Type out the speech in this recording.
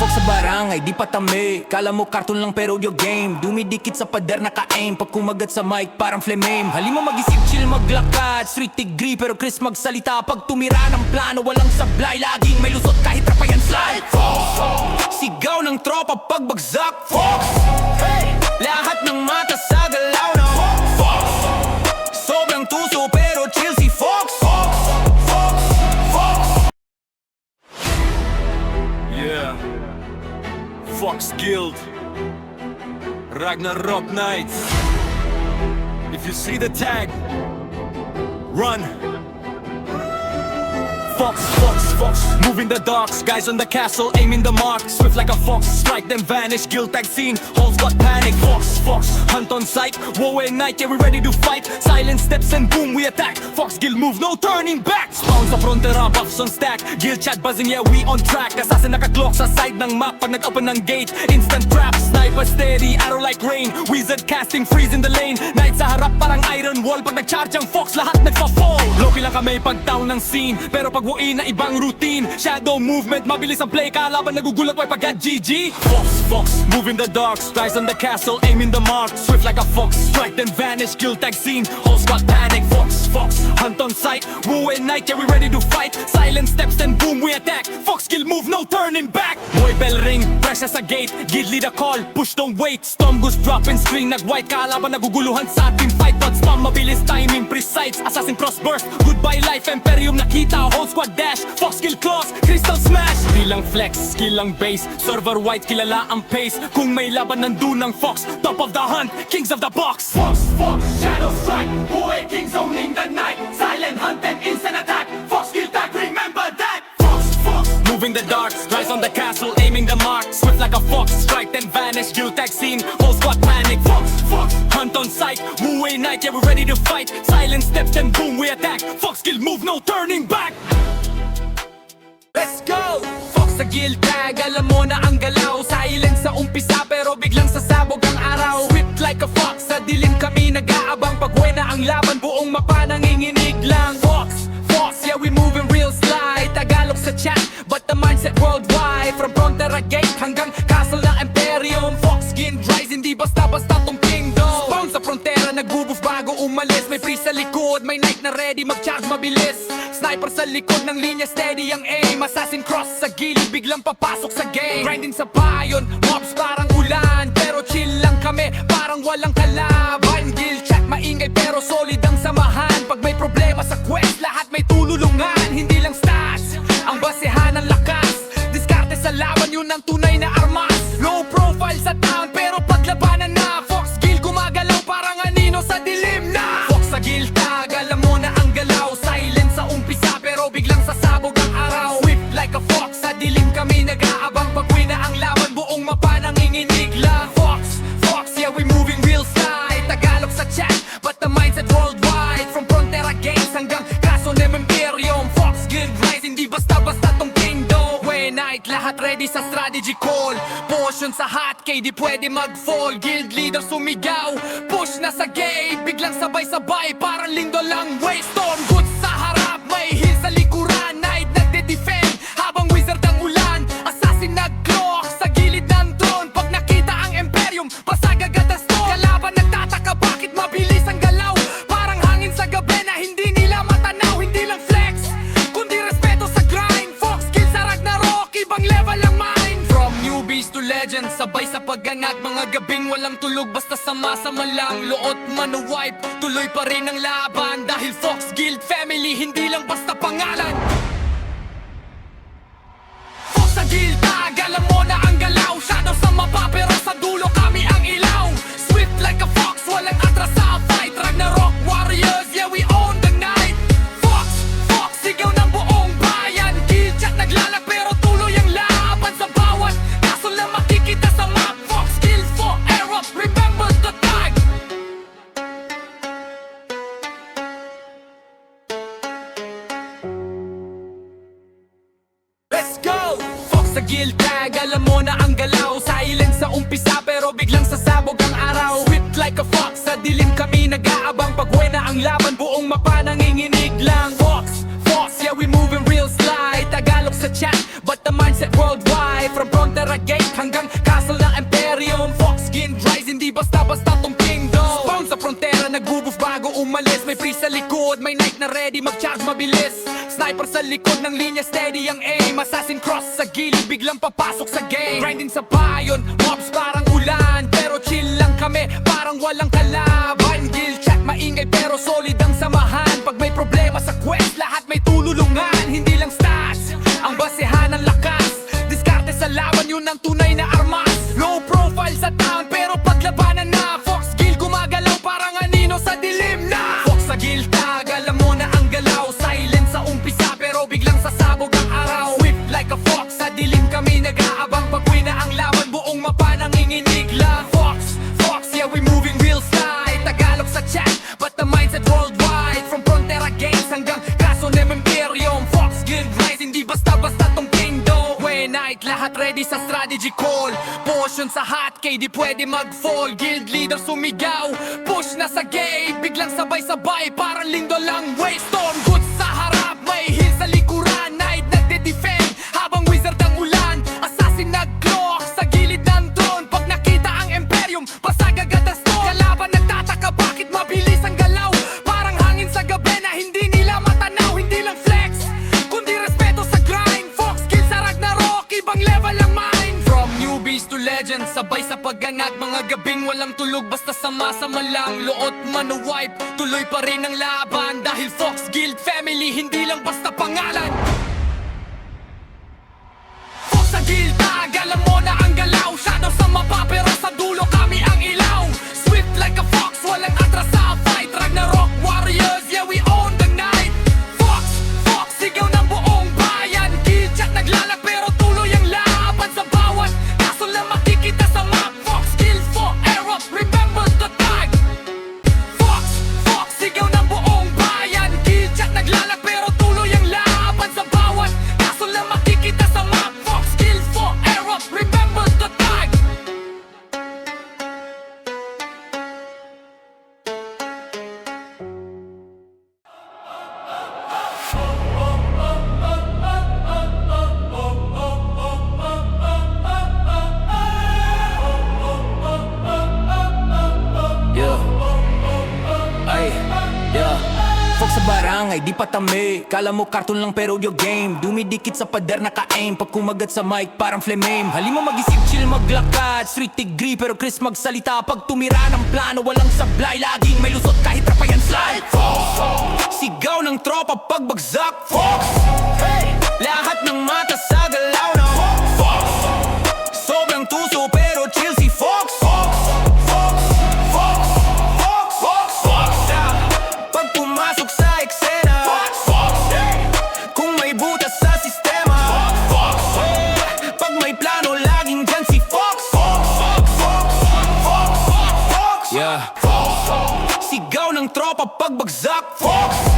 Fox sa barangay, di pa tami. Kala mo karton lang pero your game. Dumidikit sa pader naka-aim. Pag kumagat sa mic parang flame. Halima mag-isip, chill maglakad. Street degree pero Chris magsalita. Pag tumira ng plano, walang sablay. Laging may lusot kahit rapayan slide. Fox, sigaw ng tropa pagbagsak. Fox, lahat ng mata sa galaw na Fox, sobrang tuso pero chill si Fox. Yeah, Fox Guild, Ragnarok Nights. If you see the tag, run. Fox, Fox, Fox, moving the docks. Guys on the castle, aiming the mark. Swift like a fox, strike then vanish. Guild tag scene, holes got panic. Fox, Fox, hunt on sight. Woe at night, yeah we ready to fight. Silent steps and boom we attack. Fox Guild move, no turning back. Spawn sa frontera, buffs on stack. Guild chat buzzing, yeah we on track. Assassin naka-clock sa side ng map. Pag nag-open ng gate, instant trap. Sniper steady, arrow like rain. Wizard casting, freeze in the lane. Knight sa harap parang iron wall. Pag nag-charge ang Fox, lahat nagpa-fall. Low-key lang kami pag down ng scene. Pero pag buuin na ibang routine. Shadow movement, mabilis ang play. Kalaban nagugulat, why pag GG. Fox, Fox, moving the darks. Rise on the castle, aiming the mark. Swift like a fox, strike then vanish. Guild tag scene, holes got panic. Fox, Fox, hunt on sight. Woe at night, yeah we ready to fight. Silent steps then boom we attack. Fox Guild move, no turning back. Boy bell ring, pressure sa gate. Guild lead a call, push don't wait. Storm goes drop and screen, nag-white. Kalaban naguguluhan sa ating fight. But spam, mabilis timing, precise. Assassin cross burst, goodbye life. Imperium nakita, whole squad dash. Fox Guild claws, crystal smash. Di lang flex, skill lang base. Server white, kilala ang pace. Kung may laban nandun ng Fox. Top of the hunt, kings of the box. Fox, Fox, shadow strike. Boy, kings owning the night. Silent hunt and instant attack. Fox Guild tag, remember that. Fox, Fox, Moving the darks, rise on the castle, aiming the mark. Swift like a fox, strike then vanish. Guild tag scene, whole squad panic. Fox, Fox, hunt on sight. Wu Wei night, yeah we're ready to fight. Silent steps then boom we attack. Fox Guild move, no turning back. Let's go! Fox sa guild tag, alam mo na ang galaw. Silent sa umpisa pero biglang sasabog ang araw. Swift like a fox, sa dilim kami nag-aabang. Pag buena ang laban, buong mapa nanginginig lang. Fox, Fox, yeah we moving real slide. Tagalog sa chat, but the mindset worldwide. From Frontera Gate hanggang castle ng Imperium. Fox Guild rise, hindi basta-basta tong kingdom. Spawn sa frontera, nag-bubuf bago umalis. May free sa likod, may knight na ready mag-charge mabilis. Sniper sa likod ng linya, steady ang aim. Assassin cross sa gilid, biglang papasok sa game. Grinding sa payon, mobs parang ulan. Pero chill lang kami, parang walang kalaban. Guild chat maingay pero solid ang samahan. Pag may problema sa quest, lahat may tululungan. Hindi lang stats, ang basehan ng lakas. Diskarte sa laban, yun ang tunay na armas. Low profile sa town, pero paglabanan na. Fox Guild gumagalaw parang anino sa dilim na. Fox sa guild tag, alam mo na ang galaw. Silent sa umpisa pero biglang sasabog ang araw. Swift like a fox, sa dilim kami nag-aabang. Pag na ang laban, buong mapa nanginginig lang. Fox, Fox, yeah we moving real style. Tagalog sa chat, but the mindset worldwide. From Frontera Gates hanggang Castle ng Imperium. Fox Guild rise, hindi basta-basta tong kingdom. When night, lahat ready sa strategy call. Potion sa hot, KD pwede mag-fall. Guild leader sumigaw, push na sa gate. Biglang sabay-sabay, parang lindo lang way. Storm goods sa harap, may heal sa likuran. Night nagde-defend, habang wizard ang ulan. Assassin nag-clock sa gilid ng throne. Pag nakita ang Imperium, basag agad ang stone. Kalaban nagtataka bakit mabilis ang galaw. Parang hangin sa gabi na hindi nila matanaw. Hindi lang flex, kundi respeto sa grind. Fox Guild sa Ragnarok, ibang level ang mind. From newbies to legends, sabay sa pag-angat. Mga gabing walang tulog, basta sama-sama lang. Luot man o wipe, tuloy pa rin ang laban. Dahil Fox Guild family, hindi lang basta pangalan. Fox sa guild tag, alam mo na ang galaw. Shadow sa mapa pero sa dulo kami ang ilaw. Swift like a fox, walang atras sa fight. Ragnarok warriors, yeah we own the night. Fox, Fox, sigaw ng buong bayan. Guild chat naglalag pero tuloy ang laban. Sa bawat kaso na makikita sa map. Fox Guild forever, remember the tag. Let's go! Fox sa guild tag, alam mo na ang galaw. Silent sa umpisa pero biglang sasabog ang araw. Swift like a fox, sa dilim kami nag-aabang. Pag buena ang laban, buong mapa nanginginig lang. Fox, Fox, yeah we moving real slide. Tagalog sa chat, but the mindset worldwide. From Frontera Gate hanggang castle ng Imperium. Fox Guild Rise, hindi basta-basta tong kingdom. Spawn sa frontera, nag-move bago umalis. May free sa likod, may knight na ready mag-charge mabilis. Sniper sa likod ng linya, steady ang aim. Assassin cross sa gilid, biglang papasok sa game. Grinding sa payon, mobs parang ulan. Pero chill lang kami, parang walang kalaban. Guild chat maingay pero solid ang samahan. Pag may problema sa quest, lahat may tululungan. Hindi lang stats, ang basehan ng lakas. Diskarte sa laban, yun ang tunay na armas. Low profile sa town, pero paglabanan na. Fox Guild gumagalaw parang anino sa dilim na. Fox sa guild tag, alam mo na ang galaw. Silent sa umpisa, pero biglang sasabog ang araw. Swift like a fox, sa dilim kami nag-aabang. Pag-uwi na ang laban, buong mapa nanginginig lang. Fox, Fox, yeah we moving real slide. Tagalog sa chat, but the mindset worldwide. From Frontera Games hanggang kaso ng Imperium. Fox Guild Rise, hindi basta-basta tong kingdom. Night, lahat ready sa strategy call. Potion sa hotkey, di pwede mag-fall. Guild leader sumigaw, push na sa gate. Biglang sabay-sabay, parang lindol lang way. Storm goods sa harap, may heal sa likuran. Night nagde-defend, habang wizard ang ulan. Assassin nag-clock sa gilid ng throne. Pag nakita ang Imperium, pasag agad ang stone. Kalaban nagtataka, bakit mabilis ang galaw? Parang hangin sa gabi na hindi nila matanaw. Hindi lang flex, kundi respeto sa grind. Fox Guild sa Ragnarok, ibang level ang mind. From newbies to legends, sabay sa pag-angat. Mga gabing walang tulog, basta sama-sama lang. Loot man o wipe, tuloy pa rin ang laban. Dahil Fox Guild family, hindi lang basta pangalan. Fox sa guild tag, alam mo na ang galaw. Shadow sa mapa, pero sa dulo kami ang ilaw. Swift like a fox, walang atras sa fight. Ragnarok warriors, yeah we own the night. Fox, Fox, sigaw ng buong bayan. Guild chat naglalag pero tuloy ang laban sa bawat kaso lang makikita sa map. Fox Guild forever, remember the tag. Fox, Fox, sigaw ng buong bayan. Guild chat naglalag pero tuloy ang laban sa bawat kaso lang makikita sa map. Fox Guild forever, remember the tag. Yeah. Ay, yeah. Fox sa barangay, di pa tami. Kala mo cartoon lang pero your game. Dumidikit sa pader naka-aim. Pag kumagat sa mic parang flame. Halima mag-isip, chill maglakad. Street degree pero Chris magsalita. Pag tumira ng plano, walang sablay. Laging may lusot kahit rapayan slide. Fox, sigaw ng tropa pagbagsak. Fox, hey, lahat ng mata sa galaw na. Fox, sobrang tuso pero chill si Fox. Pag pumasok sa eksena, kung may butas sa sistema, pag may plano laging dyan si Fox. Yeah. Sigaw ng tropa pagbagsak. Fox,